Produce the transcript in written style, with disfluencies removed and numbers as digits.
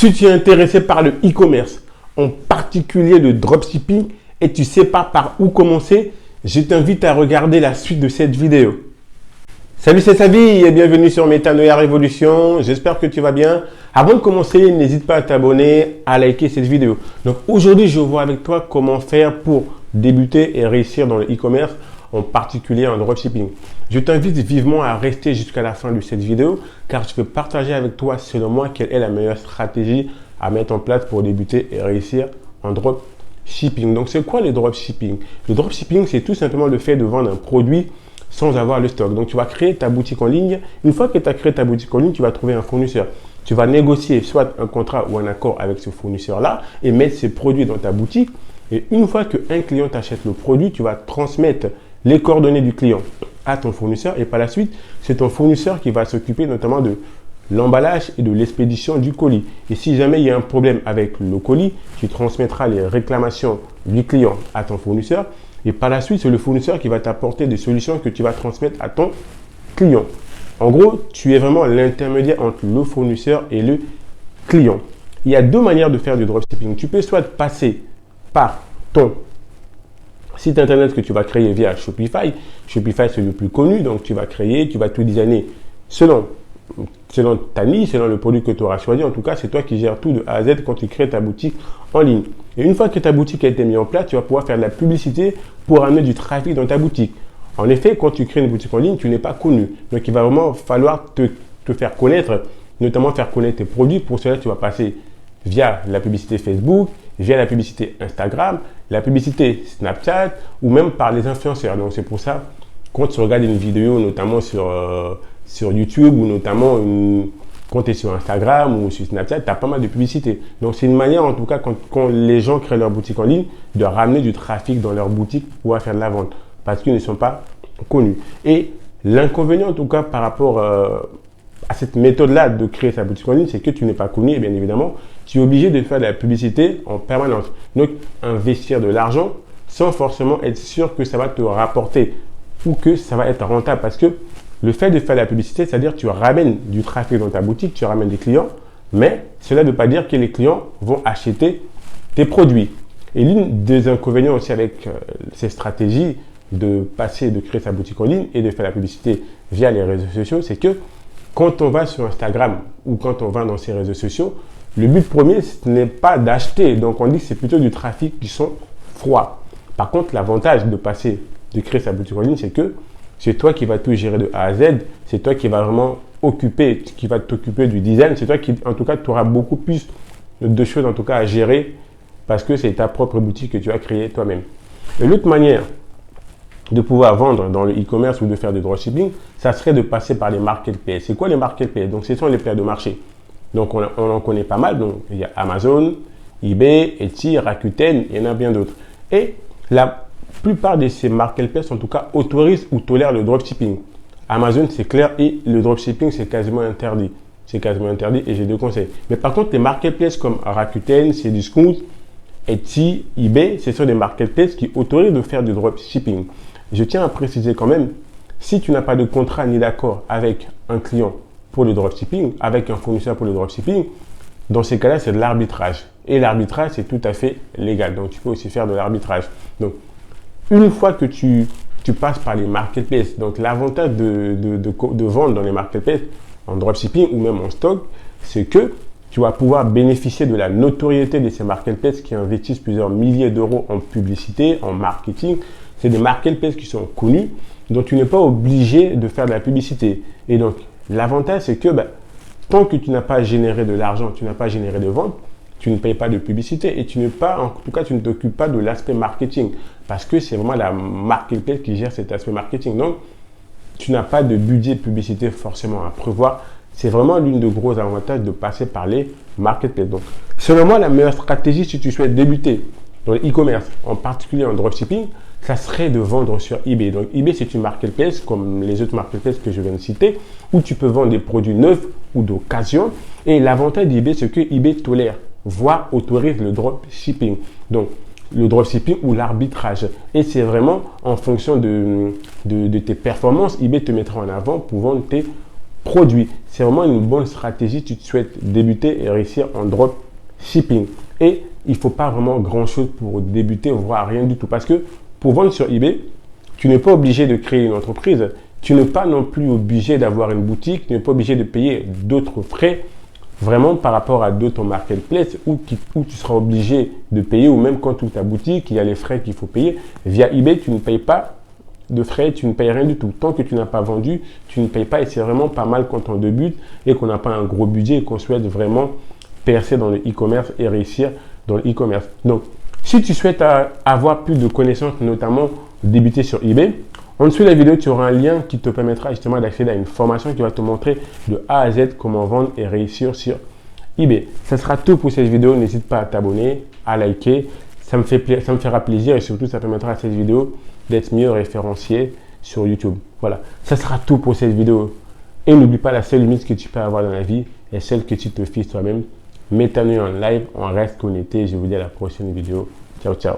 Si tu es intéressé par le e-commerce, en particulier le dropshipping, et tu ne sais pas par où commencer, je t'invite à regarder la suite de cette vidéo. Salut, c'est Savi et bienvenue sur Métanoïa Révolution. J'espère que tu vas bien. Avant de commencer, n'hésite pas à t'abonner, à liker cette vidéo. Donc aujourd'hui, je vois avec toi comment faire pour débuter et réussir dans le e-commerce, en particulier en dropshipping. Je t'invite vivement à rester jusqu'à la fin de cette vidéo car je vais partager avec toi, selon moi, quelle est la meilleure stratégie à mettre en place pour débuter et réussir en dropshipping. Donc, c'est quoi le dropshipping? Le dropshipping, c'est tout simplement le fait de vendre un produit sans avoir le stock. Donc, tu vas créer ta boutique en ligne. Une fois que tu as créé ta boutique en ligne, tu vas trouver un fournisseur. Tu vas négocier soit un contrat ou un accord avec ce fournisseur-là et mettre ses produits dans ta boutique. Et une fois qu'un client t'achète le produit, tu vas transmettre les coordonnées du client à ton fournisseur et par la suite, c'est ton fournisseur qui va s'occuper notamment de l'emballage et de l'expédition du colis. Et si jamais il y a un problème avec le colis, tu transmettras les réclamations du client à ton fournisseur et par la suite, c'est le fournisseur qui va t'apporter des solutions que tu vas transmettre à ton client. En gros, tu es vraiment l'intermédiaire entre le fournisseur et le client. Il y a deux manières de faire du dropshipping. Tu peux soit passer par ton site internet que tu vas créer via Shopify. Shopify, c'est le plus connu. Donc, tu vas créer, tu vas tout designer selon ta niche, selon le produit que tu auras choisi. En tout cas, c'est toi qui gères tout de A à Z quand tu crées ta boutique en ligne. Et une fois que ta boutique a été mise en place, tu vas pouvoir faire de la publicité pour amener du trafic dans ta boutique. En effet, quand tu crées une boutique en ligne, tu n'es pas connu. Donc, il va vraiment falloir te faire connaître, notamment faire connaître tes produits. Pour cela, tu vas passer via la publicité Facebook, via la publicité Instagram, la publicité Snapchat ou même par les influenceurs. Donc, c'est pour ça, quand tu regardes une vidéo, notamment sur YouTube ou notamment quand tu es sur Instagram ou sur Snapchat, tu as pas mal de publicité. Donc, c'est une manière, en tout cas, quand les gens créent leur boutique en ligne, de ramener du trafic dans leur boutique pour pouvoir faire de la vente parce qu'ils ne sont pas connus. Et l'inconvénient, en tout cas, par rapport à cette méthode-là de créer sa boutique en ligne, c'est que tu n'es pas connu et bien évidemment, tu es obligé de faire de la publicité en permanence. Donc, investir de l'argent sans forcément être sûr que ça va te rapporter ou que ça va être rentable. Parce que le fait de faire de la publicité, c'est-à-dire que tu ramènes du trafic dans ta boutique, tu ramènes des clients, mais cela ne veut pas dire que les clients vont acheter tes produits. Et l'une des inconvénients aussi avec ces stratégies de créer sa boutique en ligne et de faire la publicité via les réseaux sociaux, c'est que quand on va sur Instagram ou quand on va dans ces réseaux sociaux, le but premier, ce n'est pas d'acheter. Donc, on dit que c'est plutôt du trafic qui sont froids. Par contre, l'avantage de créer sa boutique en ligne, c'est que c'est toi qui vas tout gérer de A à Z. C'est toi qui va vraiment t'occuper du design. C'est toi qui, en tout cas, tu auras beaucoup plus de choses, en tout cas, à gérer parce que c'est ta propre boutique que tu as créée toi-même. Et l'autre manière de pouvoir vendre dans le e-commerce ou de faire du dropshipping, ça serait de passer par les marketplaces. C'est quoi les marketplaces? Donc, ce sont les players de marché. Donc, on en connaît pas mal. Donc, il y a Amazon, eBay, Etsy, Rakuten, il y en a bien d'autres. Et la plupart de ces marketplaces, en tout cas, autorisent ou tolèrent le dropshipping. Amazon, c'est clair, et le dropshipping, c'est quasiment interdit. C'est quasiment interdit et j'ai deux conseils. Mais par contre, les marketplaces comme Rakuten, Cdiscount, Etsy, eBay, ce sont des marketplaces qui autorisent de faire du dropshipping. Je tiens à préciser quand même, si tu n'as pas de contrat ni d'accord avec un client pour le dropshipping, avec un fournisseur pour le dropshipping, dans ces cas-là, c'est de l'arbitrage. Et l'arbitrage, c'est tout à fait légal. Donc, tu peux aussi faire de l'arbitrage. Donc, une fois que tu passes par les marketplaces, donc l'avantage de vendre dans les marketplaces en dropshipping ou même en stock, c'est que tu vas pouvoir bénéficier de la notoriété de ces marketplaces qui investissent plusieurs milliers d'euros en publicité, en marketing. C'est des marketplaces qui sont connus, donc tu n'es pas obligé de faire de la publicité. Et donc, l'avantage, c'est que tant que tu n'as pas généré de l'argent, tu n'as pas généré de vente, tu ne payes pas de publicité et tu ne t'occupes pas de l'aspect marketing parce que c'est vraiment la marketplace qui gère cet aspect marketing. Donc, tu n'as pas de budget publicité forcément à prévoir. C'est vraiment l'une des gros avantages de passer par les marketplaces. Donc, selon moi, la meilleure stratégie si tu souhaites débuter dans le e-commerce, en particulier en dropshipping, ça serait de vendre sur eBay. Donc, eBay, c'est une marketplace comme les autres marketplaces que je viens de citer où tu peux vendre des produits neufs ou d'occasion. Et l'avantage d'eBay, c'est que eBay tolère, voire autorise le dropshipping. Donc, le dropshipping ou l'arbitrage. Et c'est vraiment en fonction de tes performances, eBay te mettra en avant pour vendre tes produits. c'est vraiment une bonne stratégie si tu souhaites débuter et réussir en dropshipping. Et il ne faut pas vraiment grand-chose pour débuter, voire rien du tout. Parce que pour vendre sur eBay, tu n'es pas obligé de créer une entreprise. Tu n'es pas non plus obligé d'avoir une boutique. Tu n'es pas obligé de payer d'autres frais vraiment par rapport à d'autres marketplaces où tu seras obligé de payer, ou même quand tu ouvres ta boutique, il y a les frais qu'il faut payer. Via eBay, tu ne payes pas de frais, tu ne payes rien du tout. Tant que tu n'as pas vendu, tu ne payes pas, et c'est vraiment pas mal quand on débute et qu'on n'a pas un gros budget et qu'on souhaite vraiment percer dans le e-commerce et réussir dans le e-commerce. Donc, si tu souhaites avoir plus de connaissances, notamment débuter sur eBay, en dessous de la vidéo, tu auras un lien qui te permettra justement d'accéder à une formation qui va te montrer de A à Z comment vendre et réussir sur eBay. Ça sera tout pour cette vidéo. N'hésite pas à t'abonner, à liker. Ça me fera plaisir, et surtout, ça permettra à cette vidéo d'être mieux référenciée sur YouTube. Voilà, ça sera tout pour cette vidéo. Et n'oublie pas, la seule limite que tu peux avoir dans la vie est celle que tu te fixes toi-même. Mets ta nuit en live, on reste connecté. Je vous dis à la prochaine vidéo. Ciao, ciao.